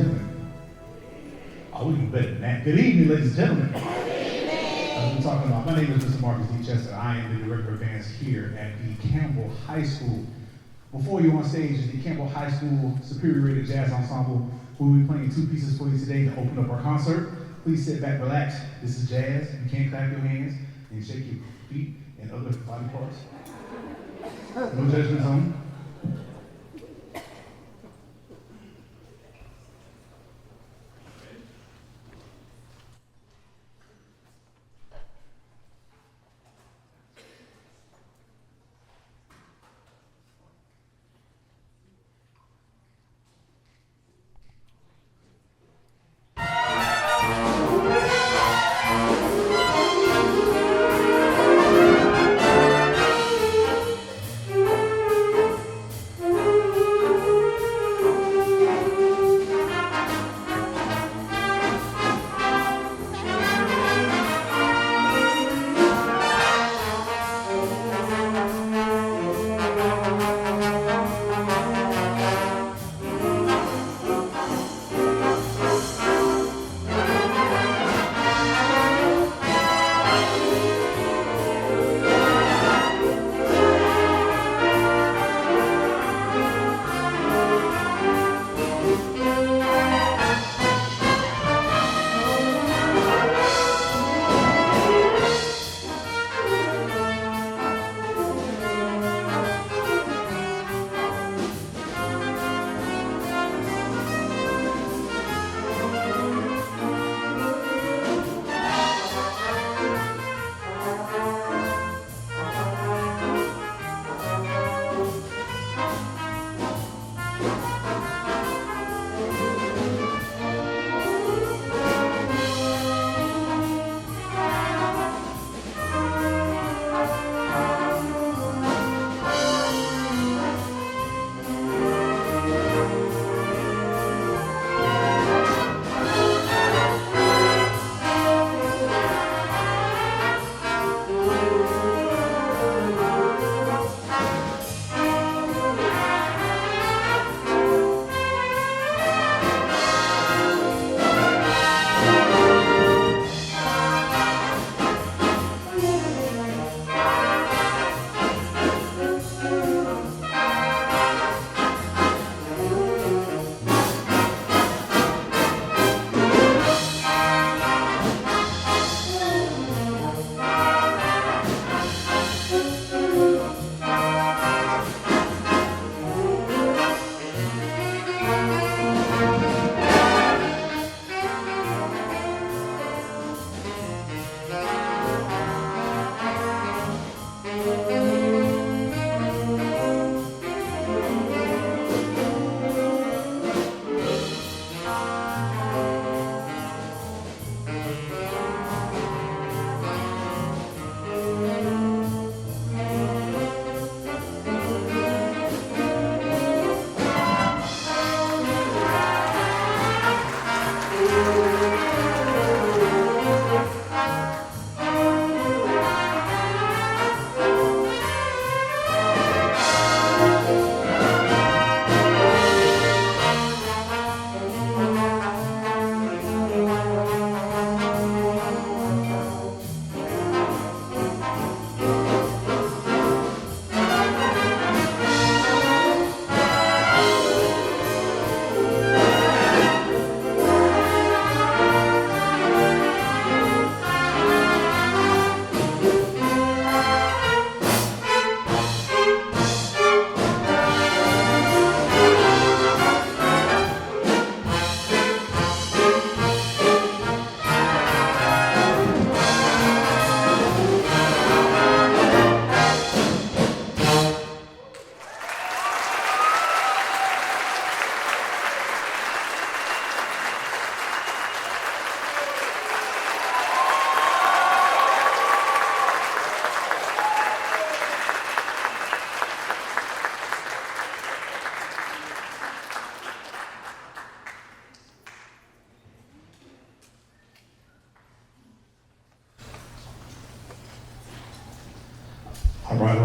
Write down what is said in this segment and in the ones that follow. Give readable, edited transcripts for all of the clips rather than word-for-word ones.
gentlemen. Oh, we can better than that. Good evening, ladies and gentlemen. As we're talking about, my name is Mr. Marcus D. Chester. I am the director of bands here at the Campbell High School. Before you on stage is the Campbell High School Superior Rated Jazz Ensemble. We'll be playing two pieces for you today to open up our concert. Please sit back, relax. This is jazz. You can't clap your hands and shake your feet and other body parts. No judgment zone.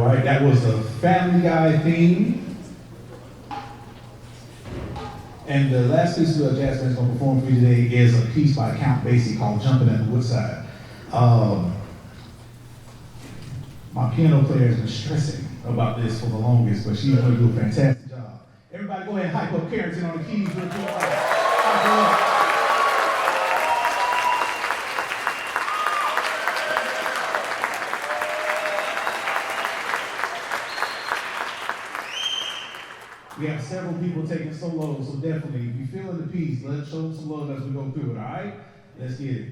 All right, that was the Family Guy theme. And the last piece of jazz band's going to perform for you today is a piece by Count Basie called Jumping at the Woodside. My piano player has been stressing about this for the longest, but she's going to do a fantastic job. Everybody go ahead and hype up Carrington on the keys real quick. Hype her up. We have several people taking solos, so definitely, if you're feeling the piece, let's show them some love as we go through it, all right? Let's get it.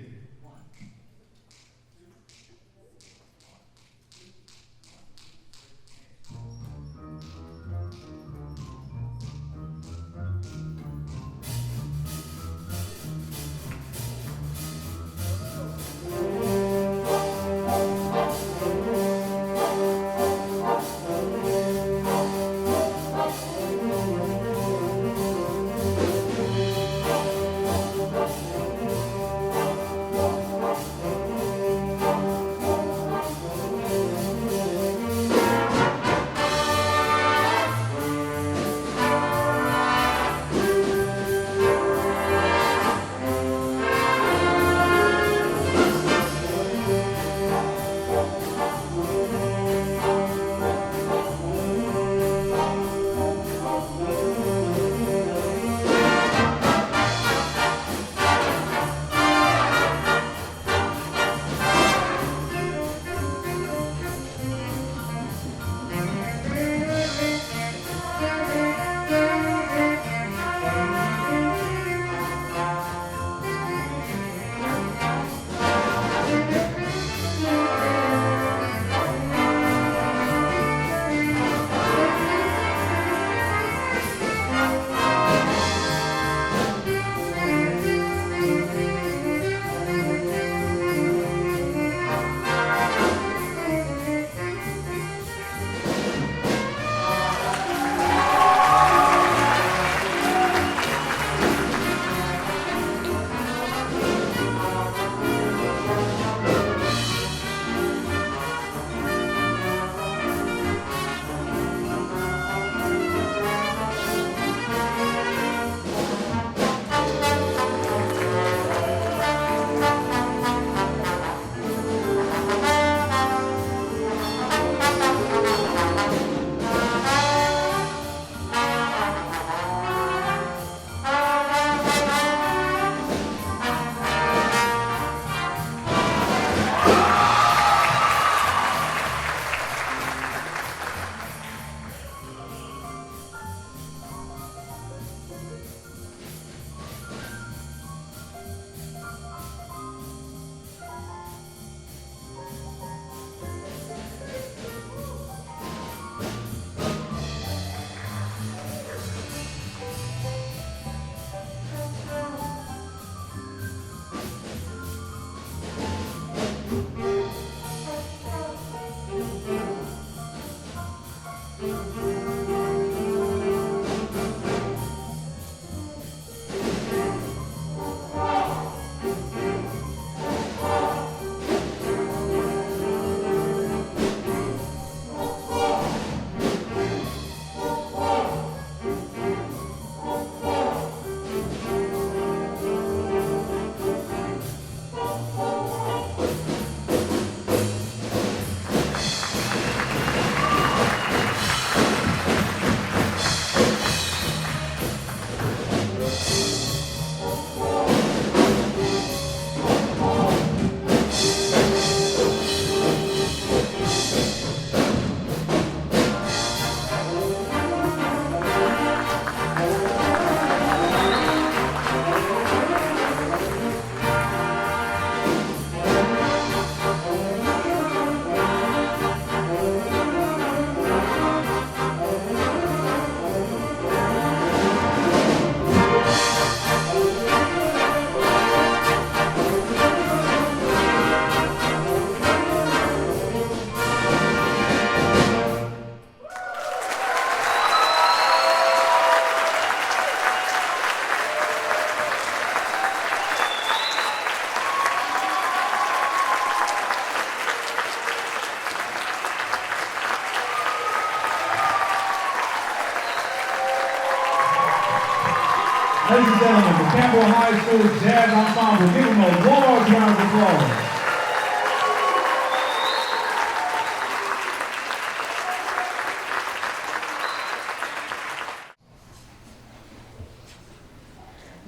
Campbell High School Jazz Ensemble. Give them a large round of applause.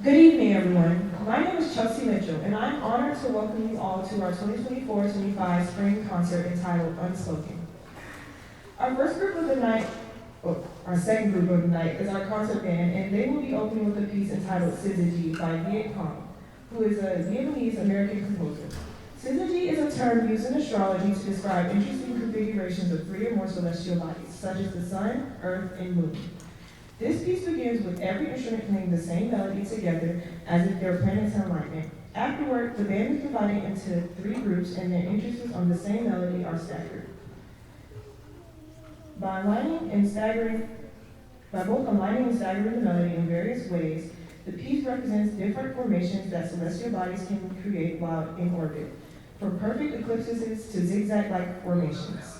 Good evening, everyone. My name is Chelsea Mitchell, and I'm honored to welcome you all to our 2024-25 spring concert entitled Unspoken. Our second group of the night is our concert band, and they will be opening with a piece entitled Syzygy by Viet Cong, who is a Vietnamese-American composer. Syzygy is a term used in astrology to describe interesting configurations of 3 or more celestial bodies, such as the sun, earth, and moon. This piece begins with every instrument playing the same melody together as if their planets in alignment. Afterward, the band is divided into 3 groups and their interests on the same melody are staggered. By both aligning and staggering the melody in various ways, the piece represents different formations that celestial bodies can create while in orbit, from perfect eclipses to zigzag-like formations.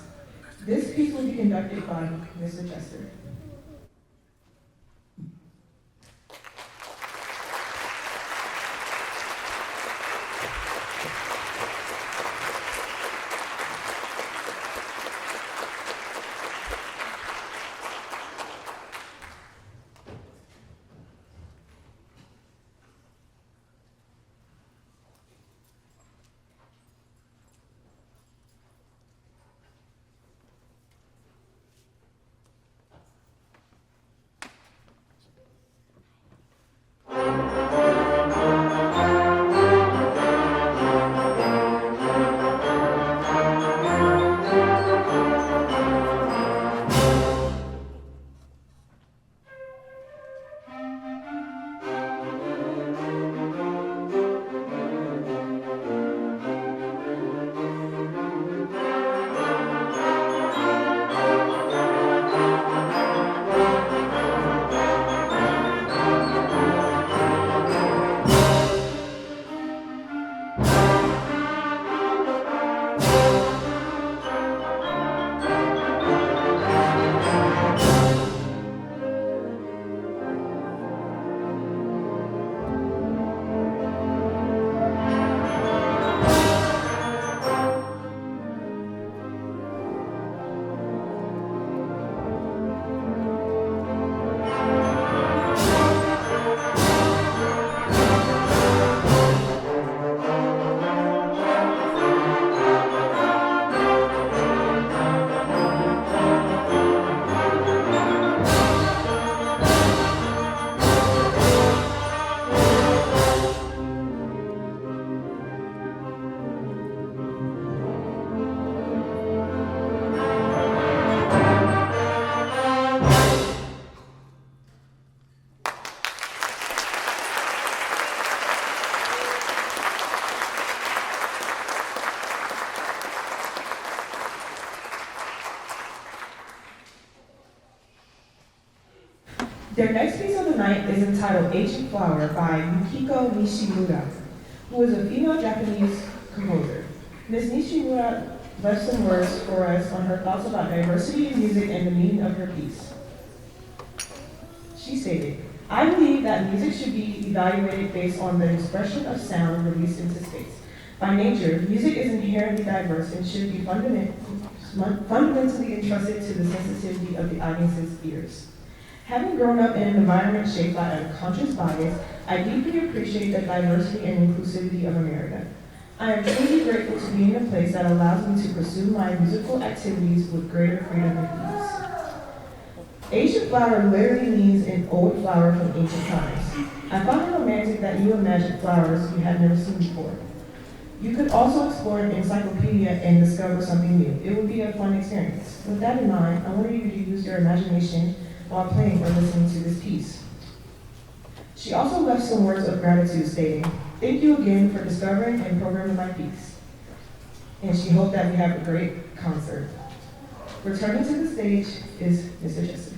This piece will be conducted by Mr. Chester. Their next piece of the night is entitled Ancient Flower by Yukiko Nishimura, who is a female Japanese composer. Ms. Nishimura left some words for us on her thoughts about diversity in music and the meaning of her piece. She stated, "I believe that music should be evaluated based on the expression of sound released into space. By nature, music is inherently diverse and should be fundamentally entrusted to the sensitivity of the audience's ears. Having grown up in an environment shaped by unconscious bias, I deeply appreciate the diversity and inclusivity of America. I am truly grateful to be in a place that allows me to pursue my musical activities with greater freedom and ease." Ancient flower literally means an old flower from ancient times. I found it romantic that you imagined flowers you had never seen before. You could also explore an encyclopedia and discover something new. It would be a fun experience. With that in mind, I want you to use your imagination while playing or listening to this piece. She also left some words of gratitude stating, "Thank you again for discovering and programming my piece." And she hoped that we have a great concert. Returning to the stage is Mr. Chester.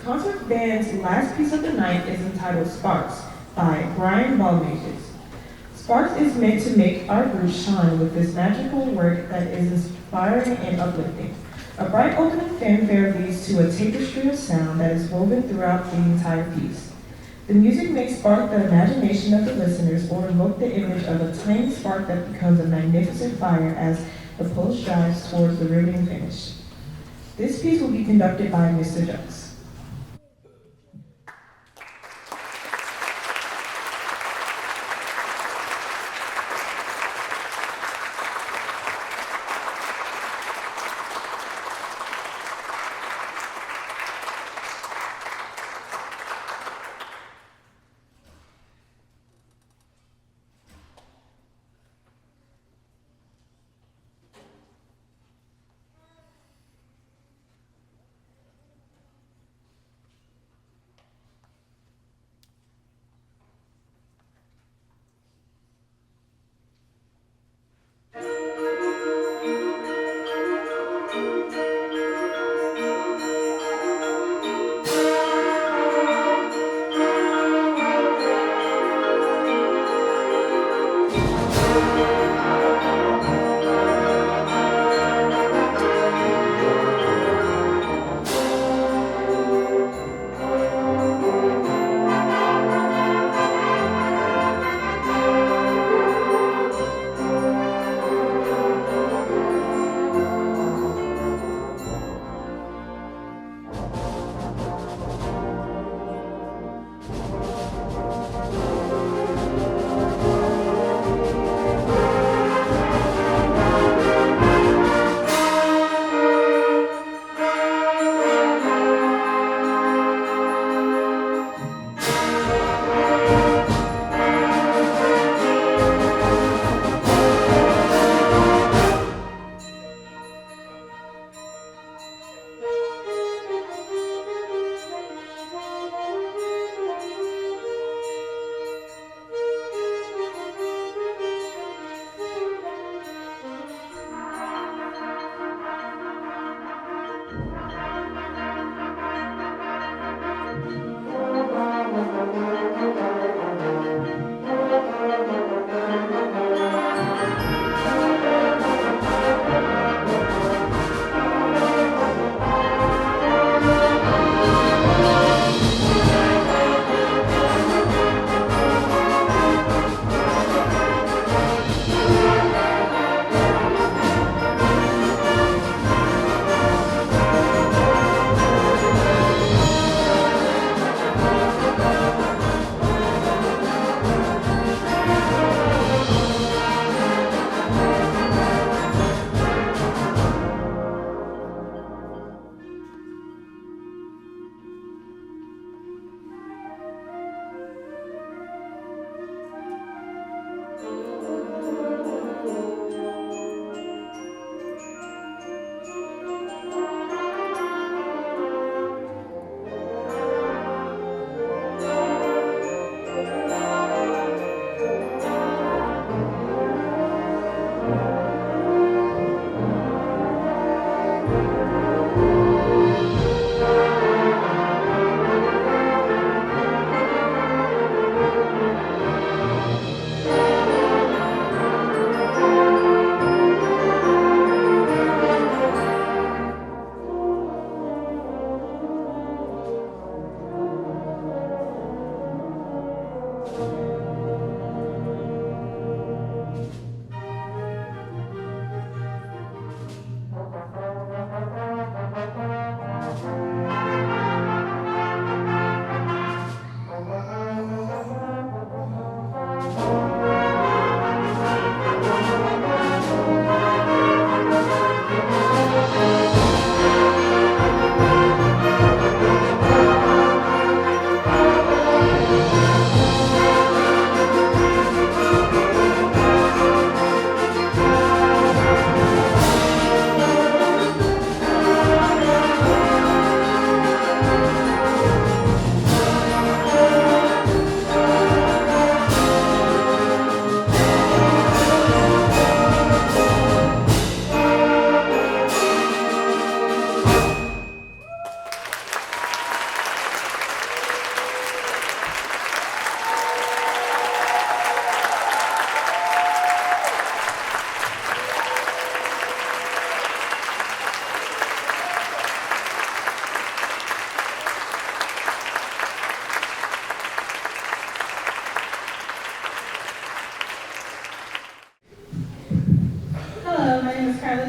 concert band's last piece of the night is entitled Sparks by Brian Balmages. Sparks is meant to make our group shine with this magical work that is inspiring and uplifting. A bright opening fanfare leads to a tapestry of sound that is woven throughout the entire piece. The music may spark the imagination of the listeners or evoke the image of a tiny spark that becomes a magnificent fire as the pulse drives towards the riveting finish. This piece will be conducted by Mr. Jucks.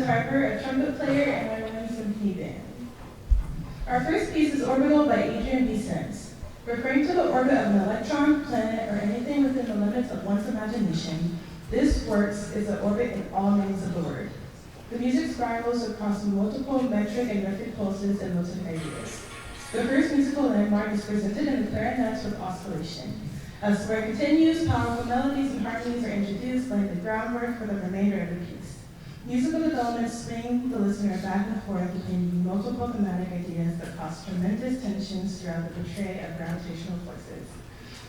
Travis Harper, a trumpet player, and my women's symphony band. Our first piece is Orbital by Adrian B. Sense. Referring to the orbit of an electron, planet, or anything within the limits of one's imagination, this works is an orbit in all meanings of the word. The music spirals across multiple metric and rhythmic pulses and motive ideas. The first musical landmark is presented in the clarinets with oscillation. As the story continues, powerful melodies and harmonies are introduced, laying the groundwork for the remainder of the piece. Musical developments swing the listener back and forth between multiple thematic ideas that cause tremendous tensions throughout the portrayal of gravitational forces.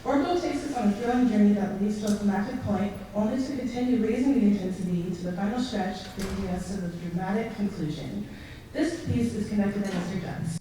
Orbital takes us on a thrilling journey that leads to a climactic point, only to continue raising the intensity to the final stretch, bringing us to the dramatic conclusion. This piece is conducted by Mr. Jucks.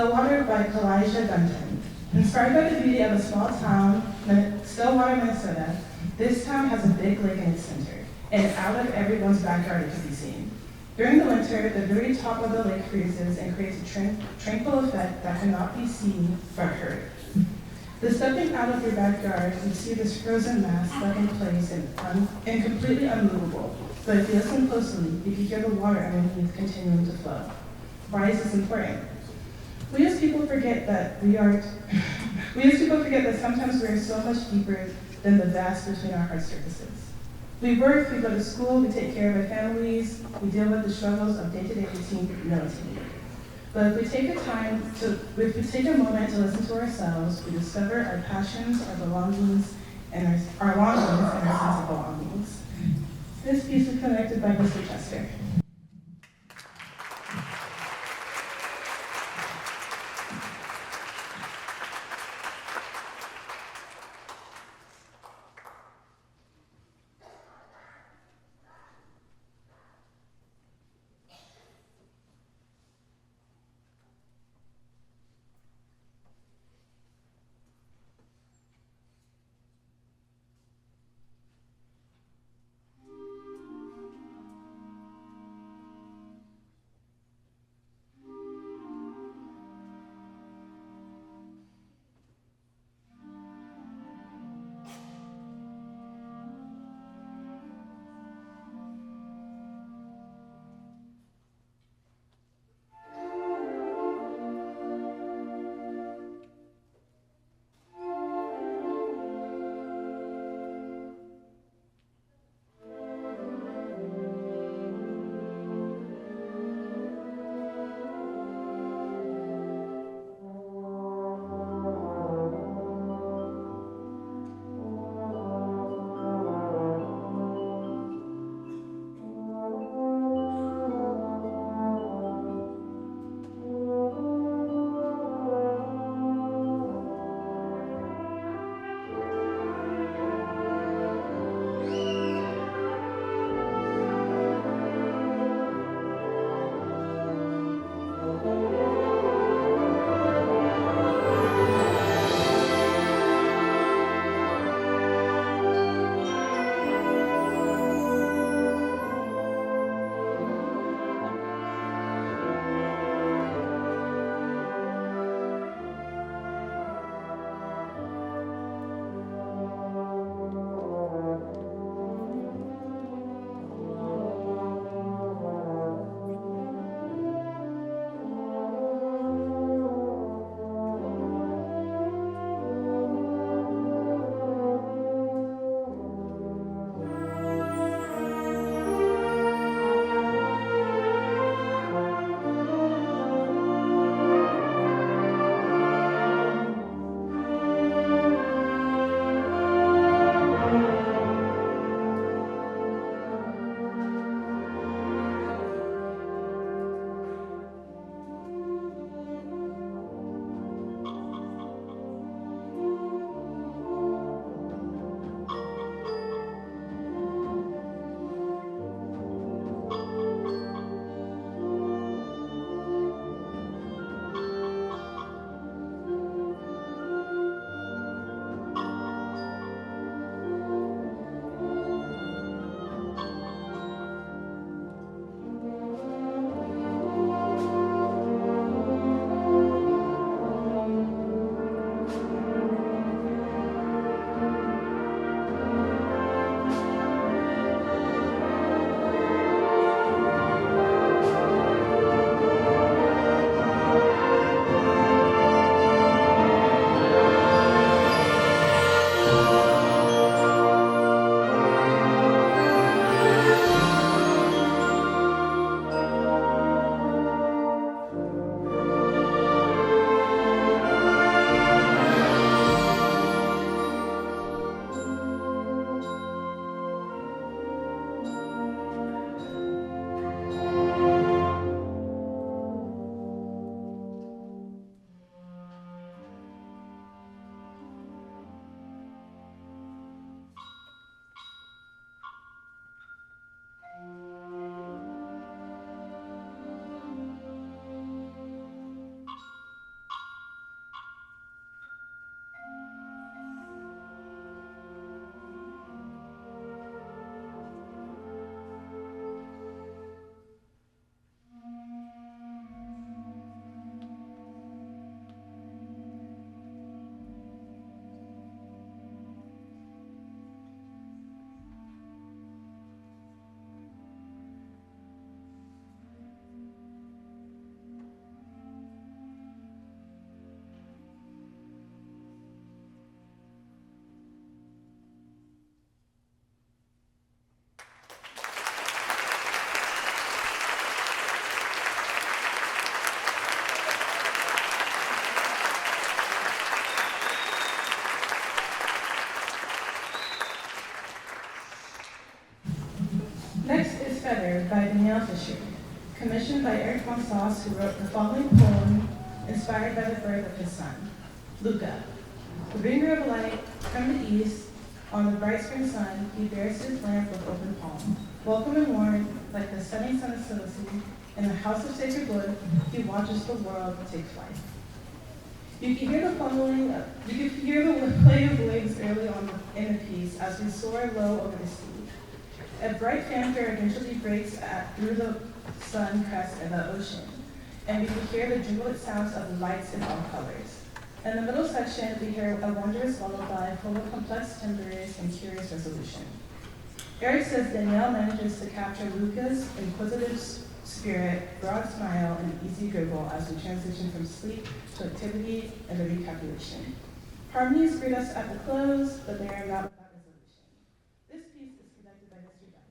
Stillwater by Kalijah Dunton. Inspired by the beauty of a small town, Stillwater, Minnesota, this town has a big lake in its center, and out of everyone's backyard it can be seen. During the winter, the very top of the lake freezes and creates a tranquil effect that cannot be seen but heard. The stepping out of your backyard, you see this frozen mass stuck in place and completely unmovable. But if you listen closely, you can hear the water underneath continuing to flow. Why is this important? We as people forget that sometimes we are so much deeper than the vast between our heart surfaces. We work, we go to school, we take care of our families, we deal with the struggles of day-to-day routine, no team. But if we take a moment to listen to ourselves, we discover our passions, our longings, and our sense of belongings. This piece is conducted by Mr. Chester. Feather by Danielle Fisher, commissioned by Eric Monsas, who wrote the following poem inspired by the birth of his son, Luca. The bringer of light from the east, on the bright spring sun, he bears his lamp with open palm. Welcome and warm, like the setting sun of Cilicia, in the house of sacred wood, he watches the world take flight. You can hear the play of wings early on in the piece as we soar low over the sea. A bright fanfare eventually breaks through the sun crest and the ocean, and we can hear the jubilant sounds of lights in all colors. In the middle section, we hear a wondrous lullaby full of complex timbres and curious resolution. Eric says Danielle manages to capture Luca's inquisitive spirit, broad smile, and easy giggle as we transition from sleep to activity and the recalculation. Harmonies greet us at the close, but they are not without resolution. This piece is conducted by Mr. Jucks.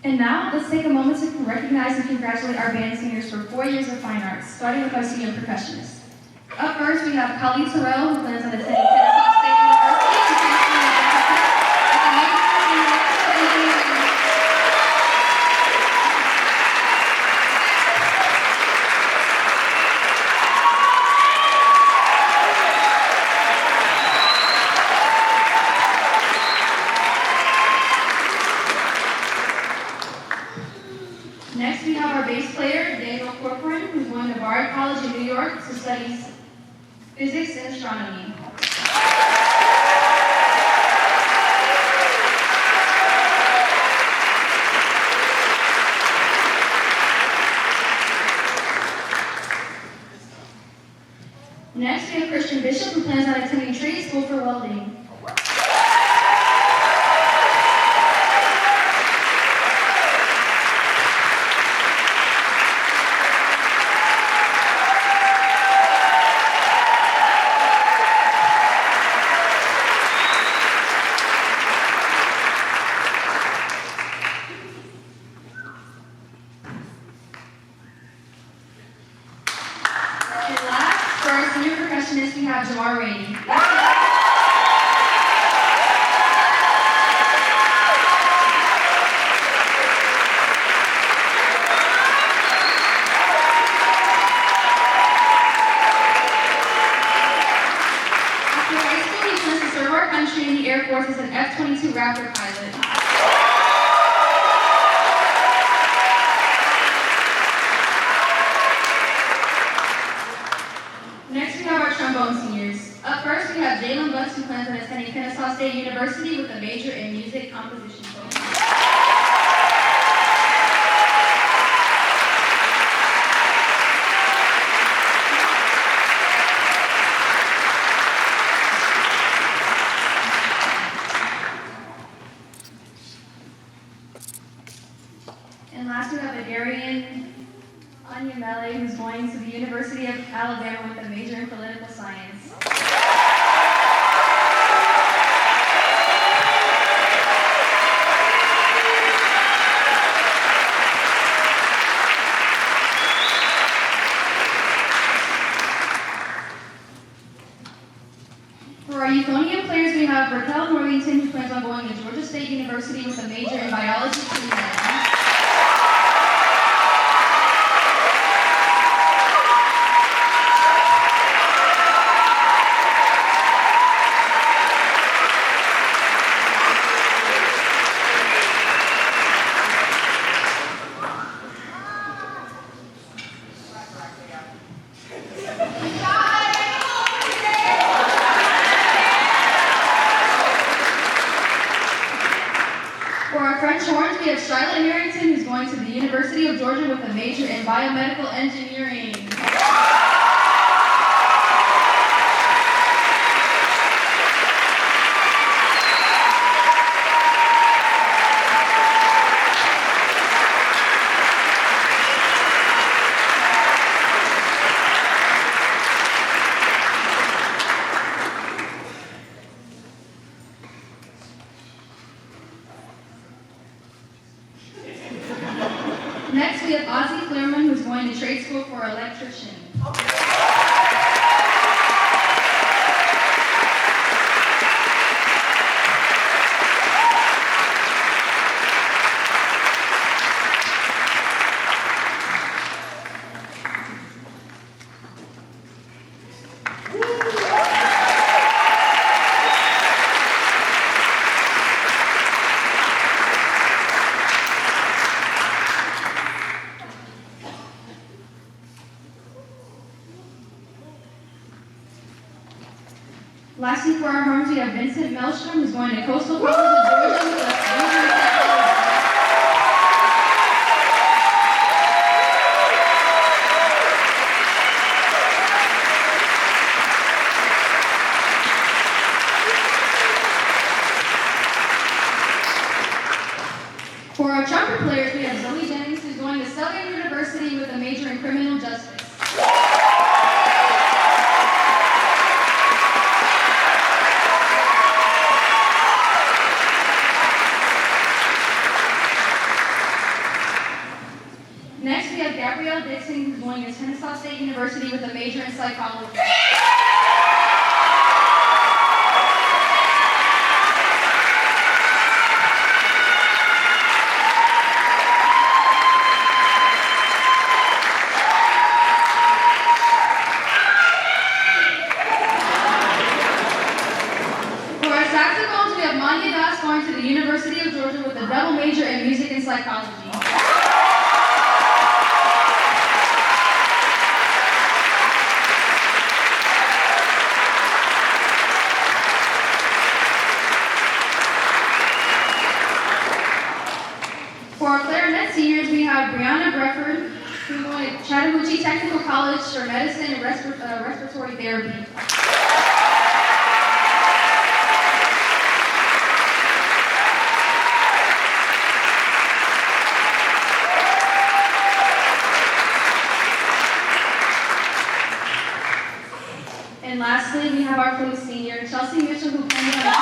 And now, let's take a moment to recognize and congratulate our band singers for 4 years of fine arts, starting with our senior percussionists. Up first, we have Kali Terrell, who plans on attending Kennesaw State University and transferring to the Next, we have our bass player, Daniel Corcoran, who's going to Bard College in New York to study physics and astronomy. Next, we have Christian Bishop, who plans on attending trade school for welding. We have Jamar Rainey. After high school, he plans to serve our country in the Air Force as an F-22 Raptor pilot. Next, we have our trombone seniors. Up first, we have Jalen Butts, who plans on attending Kennesaw State University with a major in music composition program. And last, we have Adarian Anyamele, who's going to the University of Alabama with a major in political science. For our euphonium players, we have Raquel Northington, who plans on going to Georgia State University with a major in biology. For our French horns, we have Charlotte Harrington, who's going to the University of Georgia with a major in biomedical engineering. Next, we have Ozzy Clearman, who's going to trade school for electrician. Lastly, for our horns, we have Vincent Melstrom, who's going to Coastal College of Georgia with a major in psychology. For our trumpet players, we have Zoe Jennings, who's going to Southern University with a major in criminal justice. Next, we have Gabrielle Dixon, who's going to Kennesaw State University with a major in psychology. Going to the University of Georgia with a double major in music and psychology. For our clarinet seniors, we have Brianna Brefford, who's going to Chattahoochee Technical College for medicine and respiratory therapy. And lastly, we have our flute senior, Chelsea Mitchell, who plans on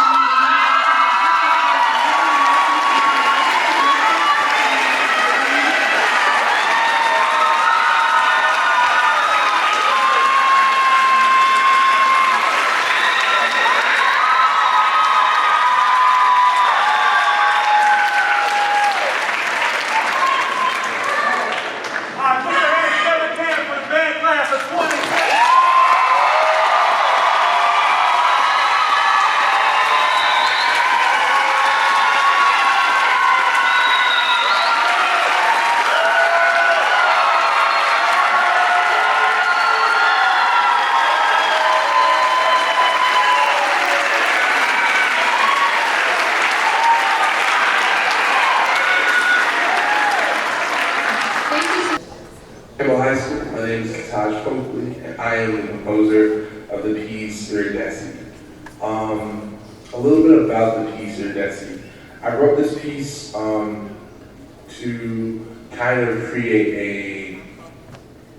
Campbell High School. My name is and I am the composer of the piece Iridescent. A little bit about the piece Iridescent. I wrote this piece to kind of create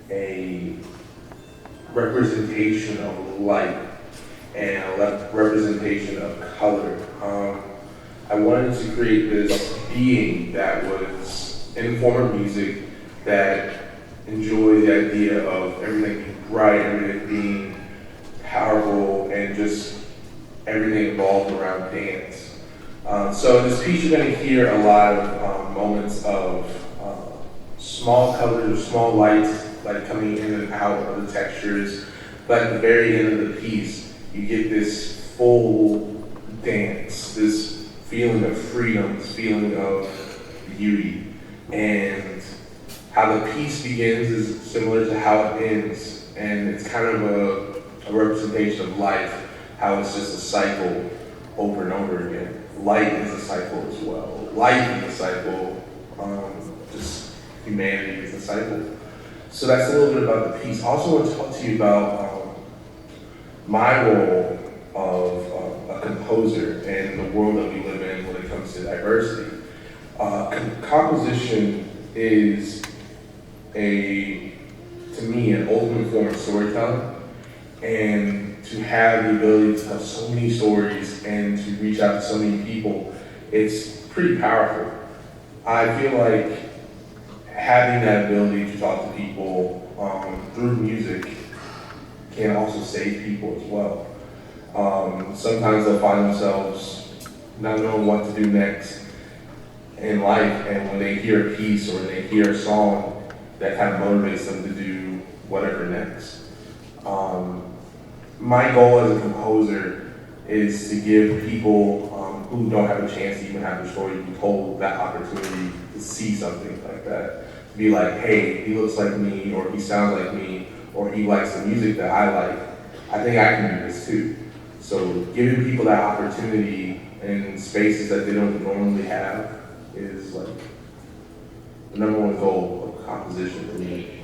a representation of light and a representation of color. I wanted to create this being that was in the form of music that enjoyed the idea of everything being bright, everything being powerful, and just everything involved around dance. So in this piece, you're going to hear a lot of moments of small colors or small lights, like coming in and out of the textures. But at the very end of the piece, you get this full dance, this feeling of freedom, this feeling of beauty. And how the piece begins is similar to how it ends. And it's kind of a representation of life, how it's just a cycle over and over again. Light is a cycle as well. Life is a cycle. Just humanity is a cycle. So that's a little bit about the piece. I also want to talk to you about my role of a composer and the world that we live in when it comes to diversity. Composition is to me, an ultimate form of storytelling. And to have the ability to tell so many stories and to reach out to so many people, it's pretty powerful. I feel like having that ability to talk to people through music can also save people as well. Sometimes they'll find themselves not knowing what to do next in life, and when they hear a piece or they hear a song, that kind of motivates them to do whatever next. My goal as a composer is to give people who don't have a chance to even have their story be told that opportunity to see something like that. To be like, hey, he looks like me, or he sounds like me, or he likes the music that I like. I think I can do this too. So giving people that opportunity in spaces that they don't normally have is like the number one goal of composition for me,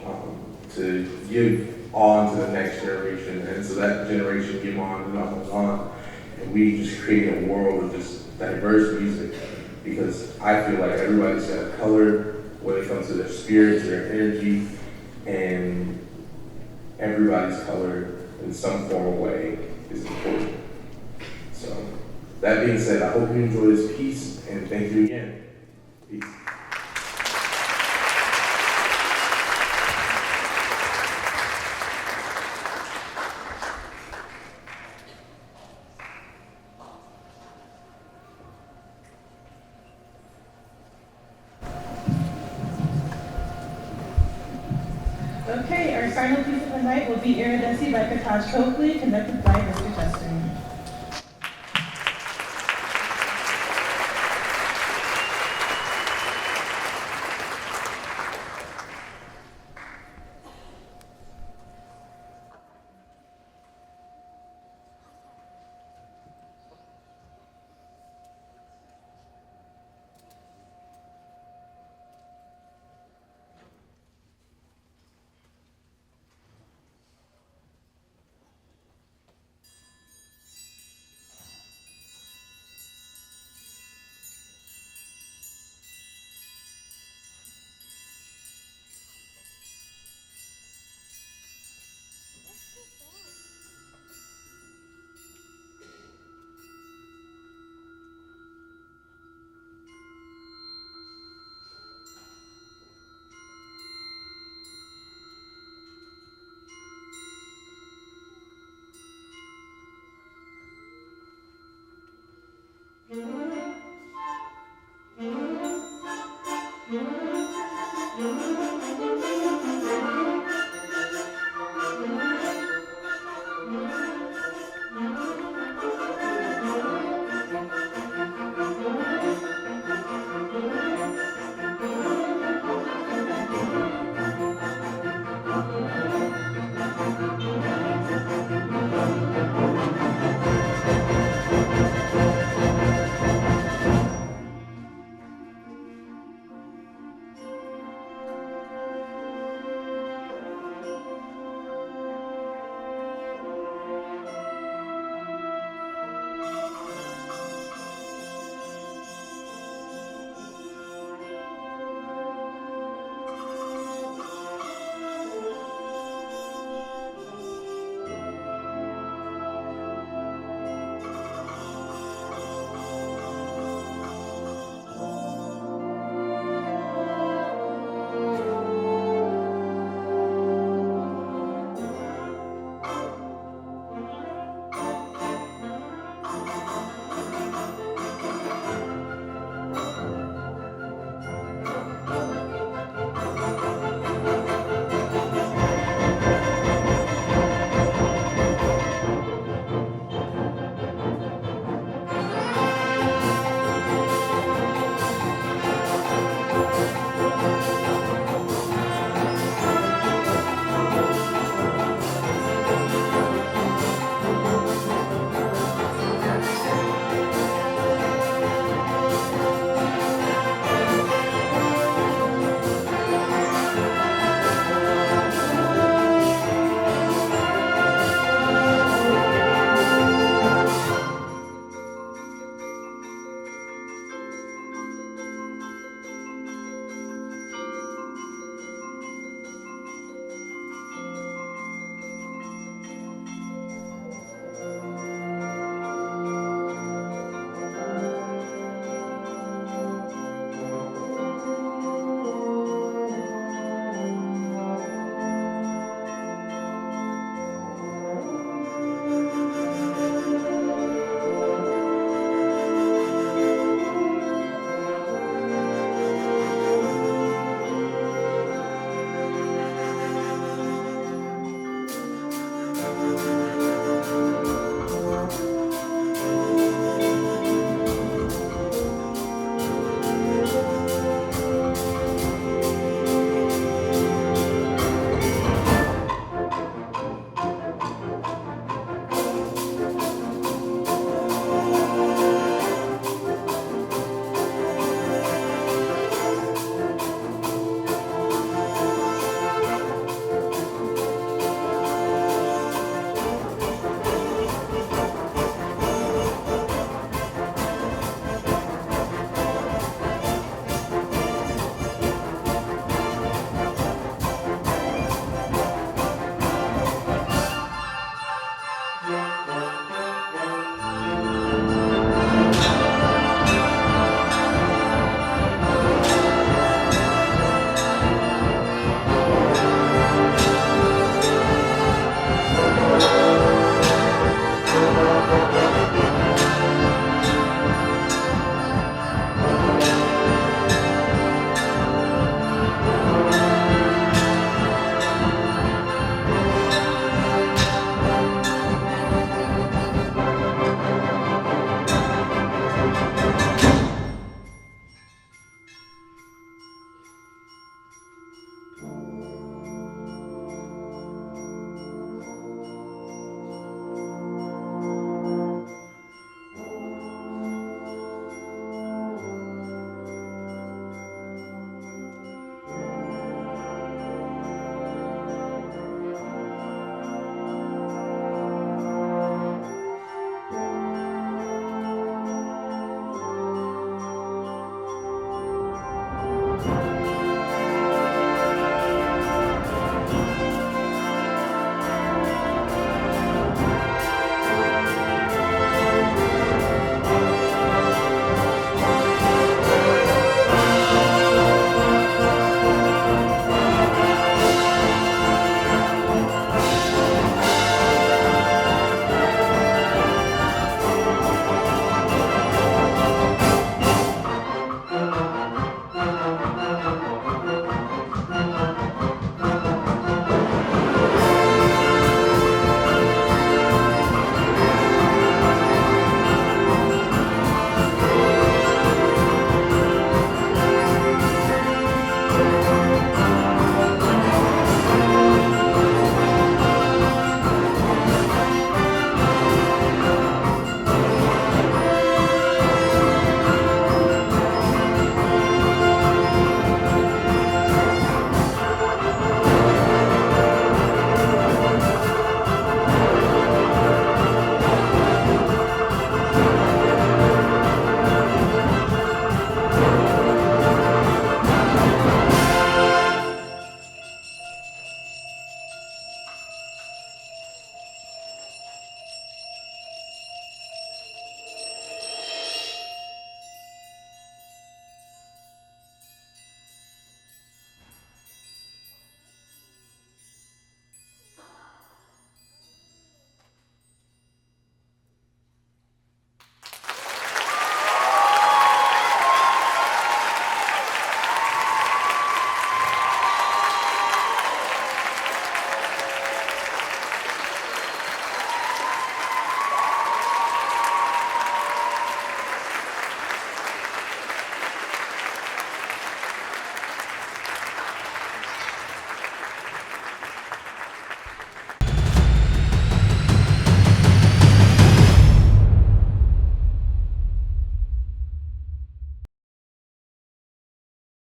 to give on to the next generation, and so that generation give on and on and on, and we just create a world of just diverse music, because I feel like everybody's got a color when it comes to their spirits, their energy, and everybody's color in some form or way is important. So that being said, I hope you enjoy this piece, and thank you again. Peace. Okay, our final piece of the night will be Iridescent by Kataj Coakley, conducted by Mr. Chester.